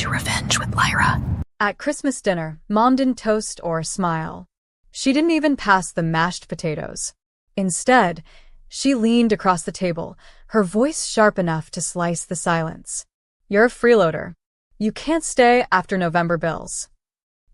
to revenge with Lyra. At Christmas dinner, Mom didn't toast or smile. She didn't even pass the mashed potatoes. Instead, she leaned across the table, her voice sharp enough to slice the silence. "You're a freeloader. You can't stay after November bills."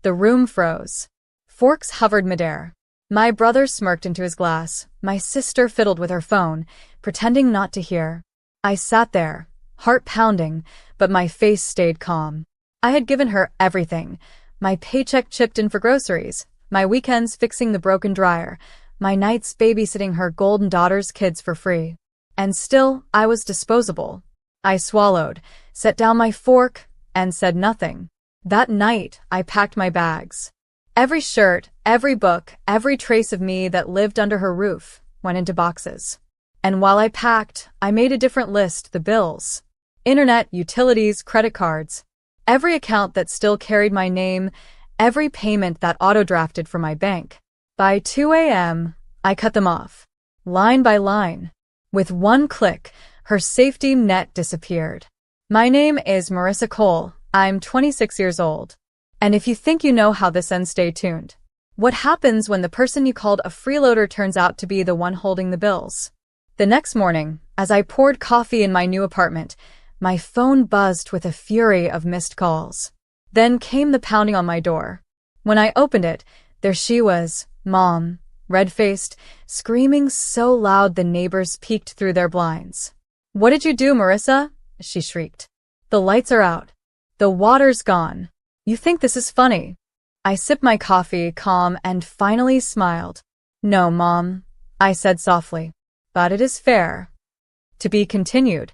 The room froze. Forks hovered midair. My brother smirked into his glass. My sister fiddled with her phone, pretending not to hear. I sat there, heart pounding, but my face stayed calm. I had given her everything. My paycheck chipped in for groceries, my weekends fixing the broken dryer, my nights babysitting her golden daughter's kids for free. And still, I was disposable. I swallowed, set down my fork, and said nothing. That night, I packed my bags. Every shirt, every book, every trace of me that lived under her roof went into boxes. And while I packed, I made a different list: the bills. Internet, utilities, credit cards. Every account that still carried my name, every payment that auto-drafted from my bank. By 2 a.m., I cut them off, line by line. With one click, her safety net disappeared. My name is Marissa Cole. I'm 26 years old. And if you think you know how this ends, stay tuned. What happens when the person you called a freeloader turns out to be the one holding the bills? The next morning, as I poured coffee in my new apartment, my phone buzzed with a fury of missed calls. Then came the pounding on my door. When I opened it, there she was, Mom, red-faced, screaming so loud the neighbors peeked through their blinds. "What did you do, Marissa?" she shrieked. "The lights are out. The water's gone. You think this is funny?" I sipped my coffee, calm, and finally smiled. "No, Mom," I said softly. "But it is fair." To be continued.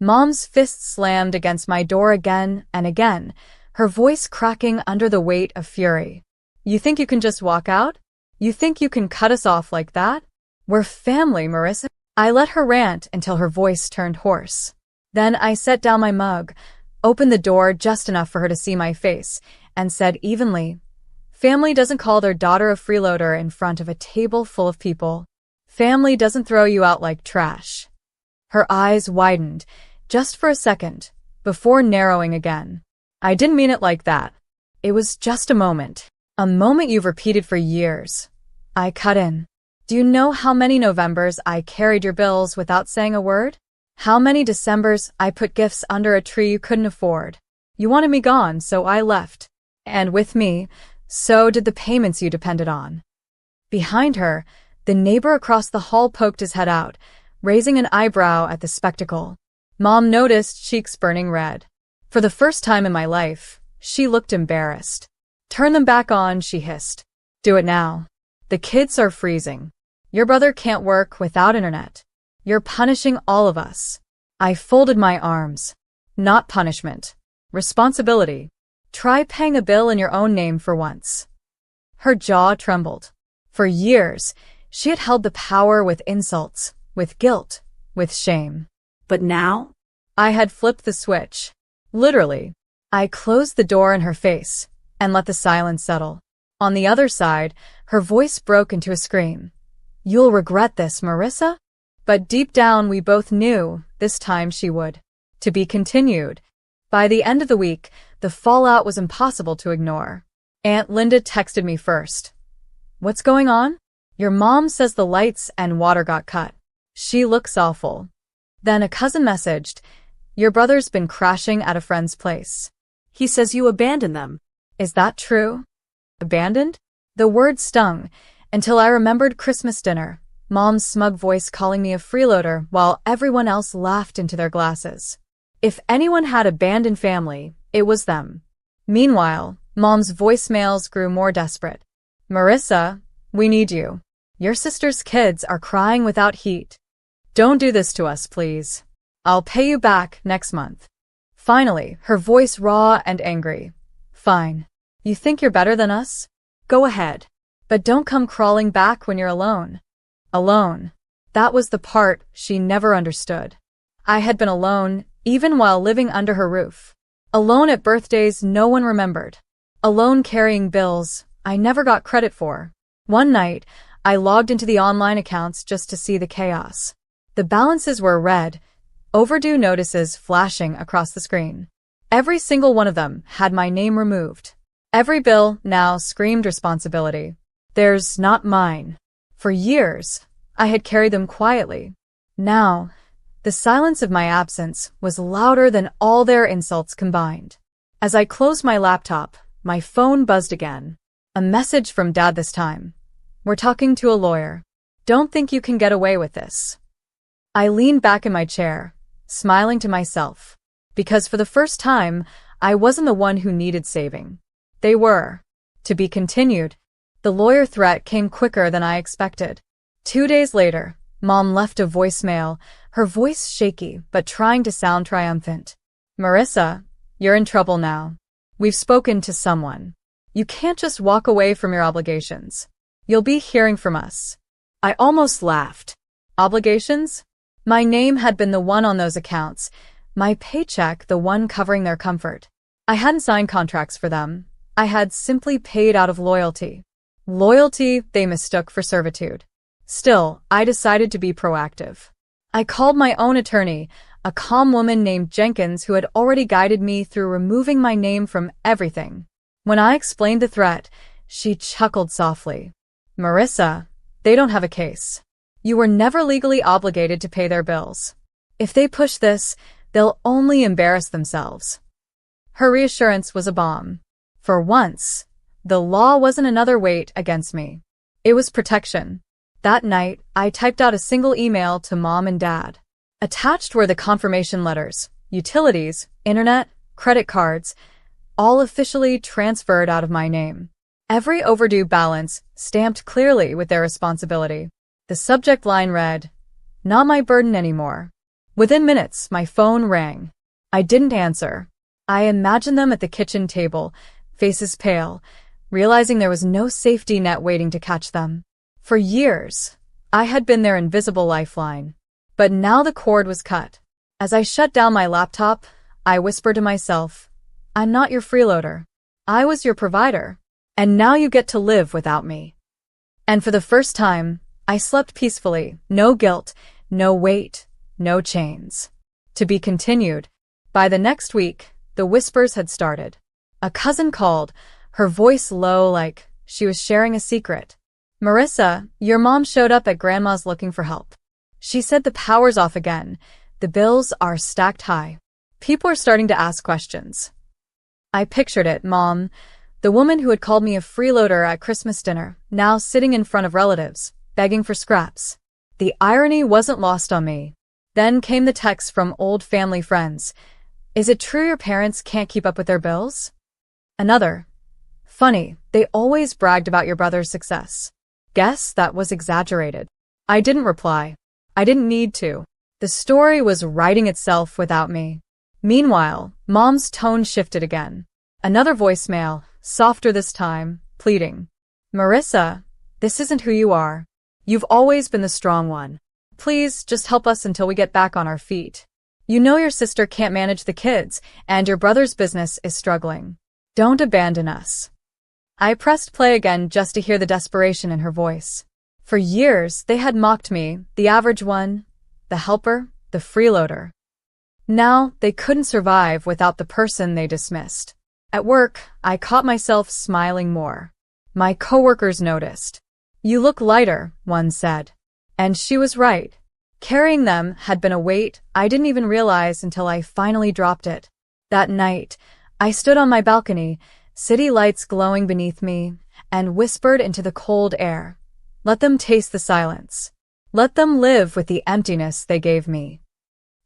Mom's fist slammed against my door again and again, her voice cracking under the weight of fury. "You think you can just walk out? You think you can cut us off like that? We're family, Marissa." I let her rant until her voice turned hoarse. Then I set down my mug, opened the door just enough for her to see my face, and said evenly, "Family doesn't call their daughter a freeloader in front of a table full of people. Family doesn't throw you out like trash." Her eyes widened, just for a second, before narrowing again. "I didn't mean it like that. It was just a moment. A moment you've repeated for years." I cut in. "Do you know how many Novembers I carried your bills without saying a word? How many Decembers I put gifts under a tree you couldn't afford? You wanted me gone, so I left. And with me, so did the payments you depended on." Behind her, the neighbor across the hall poked his head out, raising an eyebrow at the spectacle. Mom noticed, cheeks burning red. For the first time in my life, she looked embarrassed. "Turn them back on," she hissed. "Do it now. The kids are freezing. Your brother can't work without internet. You're punishing all of us." I folded my arms. "Not punishment. Responsibility. Try paying a bill in your own name for once." Her jaw trembled. For years, she had held the power with insults, with guilt, with shame. But now, I had flipped the switch. Literally. I closed the door in her face and let the silence settle. On the other side, her voice broke into a scream. "You'll regret this, Marissa?" But deep down, we both knew this time she would. To be continued. By the end of the week, the fallout was impossible to ignore. Aunt Linda texted me first. "What's going on?" "Your mom says the lights and water got cut. She looks awful." Then a cousin messaged, "Your brother's been crashing at a friend's place. He says you abandoned them." Is that true? Abandoned? The word stung, until I remembered Christmas dinner, Mom's smug voice calling me a freeloader while everyone else laughed into their glasses. If anyone had abandoned family, it was them. Meanwhile, Mom's voicemails grew more desperate. "Marissa, we need you. Your sister's kids are crying without heat. Don't do this to us, please. I'll pay you back next month." Finally, her voice raw and angry. "Fine. You think you're better than us? Go ahead. But don't come crawling back when you're alone." Alone. That was the part she never understood. I had been alone, even while living under her roof. Alone at birthdays no one remembered. Alone carrying bills I never got credit for. One night, I logged into the online accounts just to see the chaos. The balances were red, overdue notices flashing across the screen. Every single one of them had my name removed. Every bill now screamed responsibility. Theirs, not mine. For years, I had carried them quietly. Now, the silence of my absence was louder than all their insults combined. As I closed my laptop, my phone buzzed again. A message from Dad this time. "We're talking to a lawyer. Don't think you can get away with this." I leaned back in my chair, smiling to myself, because for the first time, I wasn't the one who needed saving. They were. To be continued. The lawyer threat came quicker than I expected. 2 days later, Mom left a voicemail, her voice shaky but trying to sound triumphant. "Marissa, you're in trouble now. We've spoken to someone. You can't just walk away from your obligations. You'll be hearing from us." I almost laughed. Obligations? My name had been the one on those accounts, my paycheck the one covering their comfort. I hadn't signed contracts for them. I had simply paid out of loyalty. Loyalty they mistook for servitude. Still, I decided to be proactive. I called my own attorney, a calm woman named Jenkins who had already guided me through removing my name from everything. When I explained the threat, she chuckled softly. "Marissa, they don't have a case. You were never legally obligated to pay their bills. If they push this, they'll only embarrass themselves." Her reassurance was a balm. For once, the law wasn't another weight against me. It was protection. That night, I typed out a single email to Mom and Dad. Attached were the confirmation letters, utilities, internet, credit cards, all officially transferred out of my name. Every overdue balance stamped clearly with their responsibility. The subject line read, "Not my burden anymore." Within minutes, my phone rang. I didn't answer. I imagined them at the kitchen table, faces pale, realizing there was no safety net waiting to catch them. For years, I had been their invisible lifeline. But now the cord was cut. As I shut down my laptop, I whispered to myself, "I'm not your freeloader. I was your provider. And now you get to live without me." And for the first time, I slept peacefully, no guilt, no weight, no chains. To be continued. By the next week, the whispers had started. A cousin called, her voice low like she was sharing a secret. "Marissa, your mom showed up at Grandma's looking for help. She said the power's off again. The bills are stacked high. People are starting to ask questions." I pictured it, Mom, the woman who had called me a freeloader at Christmas dinner, now sitting in front of relatives, begging for scraps. The irony wasn't lost on me. Then came the texts from old family friends. "Is it true your parents can't keep up with their bills?" Another. "Funny, they always bragged about your brother's success. Guess that was exaggerated." I didn't reply. I didn't need to. The story was writing itself without me. Meanwhile, Mom's tone shifted again. Another voicemail, softer this time, pleading. "Marissa, this isn't who you are. You've always been the strong one. Please just help us until we get back on our feet. You know your sister can't manage the kids, and your brother's business is struggling. Don't abandon us." I pressed play again just to hear the desperation in her voice. For years, they had mocked me, the average one, the helper, the freeloader. Now, they couldn't survive without the person they dismissed. At work, I caught myself smiling more. My coworkers noticed. "You look lighter," one said. And she was right. Carrying them had been a weight I didn't even realize until I finally dropped it. That night, I stood on my balcony, city lights glowing beneath me, and whispered into the cold air. Let them taste the silence. Let them live with the emptiness they gave me.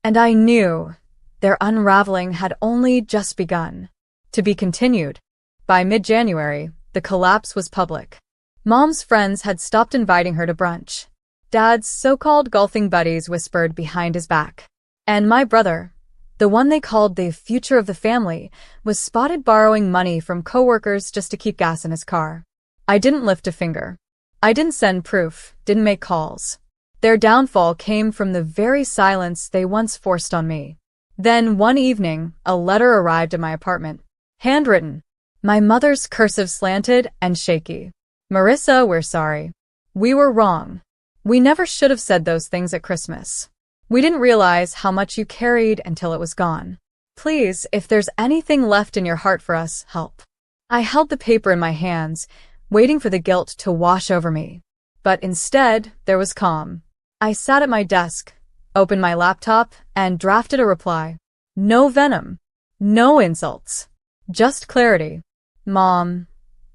And I knew their unraveling had only just begun. To be continued. By mid-January, the collapse was public. Mom's friends had stopped inviting her to brunch. Dad's so-called golfing buddies whispered behind his back. And my brother, the one they called the future of the family, was spotted borrowing money from coworkers just to keep gas in his car. I didn't lift a finger. I didn't send proof, didn't make calls. Their downfall came from the very silence they once forced on me. Then, one evening, a letter arrived at my apartment. Handwritten. My mother's cursive slanted and shaky. "Marissa, we're sorry. We were wrong. We never should have said those things at Christmas. We didn't realize how much you carried until it was gone. Please, if there's anything left in your heart for us, help. I held the paper in my hands, waiting for the guilt to wash over me. But instead, there was calm. I sat at my desk, opened my laptop, and drafted a reply. No venom. No insults. Just clarity. Mom,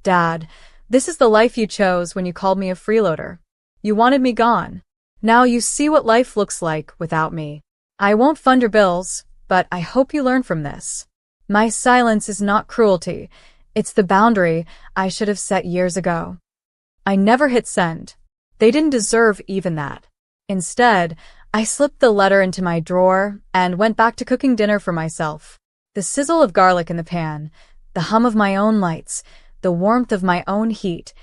Dad, this is the life you chose when you called me a freeloader. You wanted me gone. Now you see what life looks like without me. I won't fund your bills, but I hope you learn from this. My silence is not cruelty. It's the boundary I should have set years ago. I never hit send. They didn't deserve even that. Instead, I slipped the letter into my drawer and went back to cooking dinner for myself. The sizzle of garlic in the pan, the hum of my own lights, the warmth of my own heat,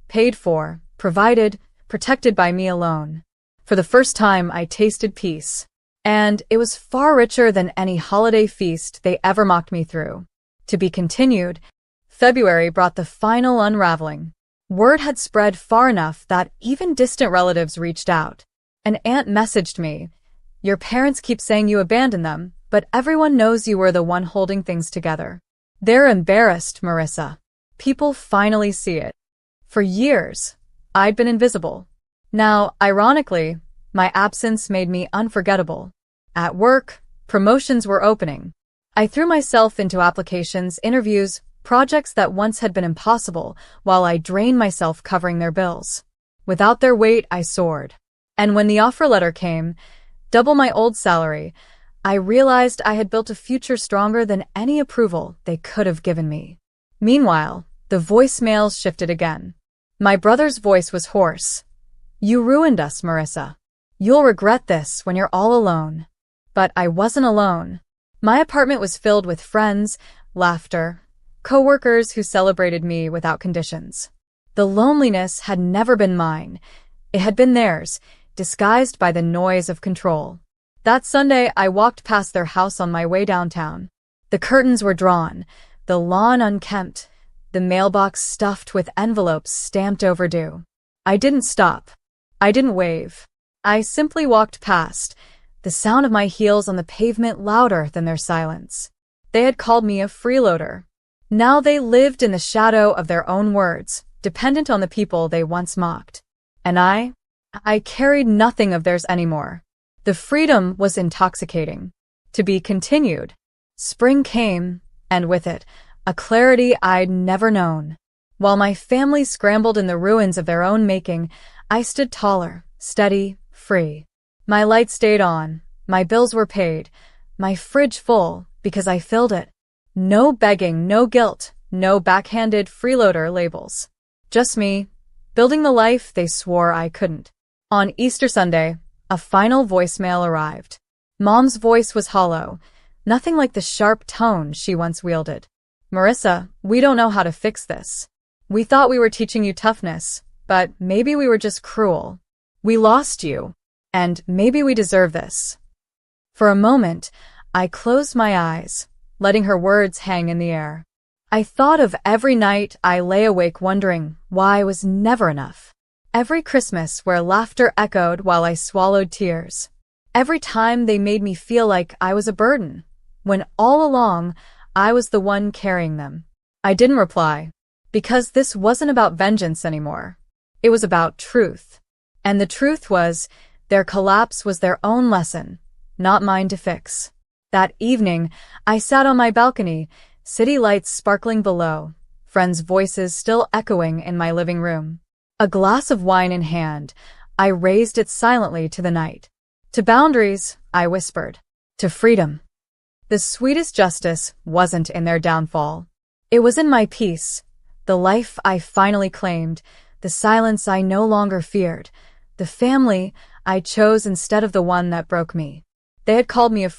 paid for, provided, protected by me alone. For the first time, I tasted peace. And it was far richer than any holiday feast they ever mocked me through. To be continued, February brought the final unraveling. Word had spread far enough that even distant relatives reached out. An aunt messaged me, "Your parents keep saying you abandoned them, but everyone knows you were the one holding things together. They're embarrassed, Marissa. People finally see it." For years, I'd been invisible. Now, ironically, my absence made me unforgettable. At work, promotions were opening. I threw myself into applications, interviews, projects that once had been impossible, while I drained myself covering their bills. Without their weight, I soared. And when the offer letter came, double my old salary, I realized I had built a future stronger than any approval they could have given me. Meanwhile, the voicemails shifted again. My brother's voice was hoarse. "You ruined us, Marissa. You'll regret this when you're all alone." But I wasn't alone. My apartment was filled with friends, laughter, coworkers who celebrated me without conditions. The loneliness had never been mine. It had been theirs, disguised by the noise of control. That Sunday, I walked past their house on my way downtown. The curtains were drawn, the lawn unkempt, the mailbox stuffed with envelopes stamped overdue. I didn't stop. I didn't wave. I simply walked past, the sound of my heels on the pavement louder than their silence. They had called me a freeloader. Now they lived in the shadow of their own words, dependent on the people they once mocked. And I carried nothing of theirs anymore. The freedom was intoxicating. To be continued. Spring came, and with it, a clarity I'd never known. While my family scrambled in the ruins of their own making, I stood taller, steady, free. My light stayed on, my bills were paid, my fridge full, because I filled it. No begging, no guilt, no backhanded freeloader labels. Just me, building the life they swore I couldn't. On Easter Sunday, a final voicemail arrived. Mom's voice was hollow, nothing like the sharp tone she once wielded. "Marissa, we don't know how to fix this. We thought we were teaching you toughness, but maybe we were just cruel. We lost you, and maybe we deserve this." For a moment, I closed my eyes, letting her words hang in the air. I thought of every night I lay awake wondering why I was never enough. Every Christmas where laughter echoed while I swallowed tears. Every time they made me feel like I was a burden, when all along I was the one carrying them. I didn't reply, because this wasn't about vengeance anymore. It was about truth. And the truth was, their collapse was their own lesson, not mine to fix. That evening, I sat on my balcony, city lights sparkling below, friends' voices still echoing in my living room. A glass of wine in hand, I raised it silently to the night. To boundaries, I whispered. To freedom. The sweetest justice wasn't in their downfall. It was in my peace, the life I finally claimed, the silence I no longer feared, the family I chose instead of the one that broke me. They had called me a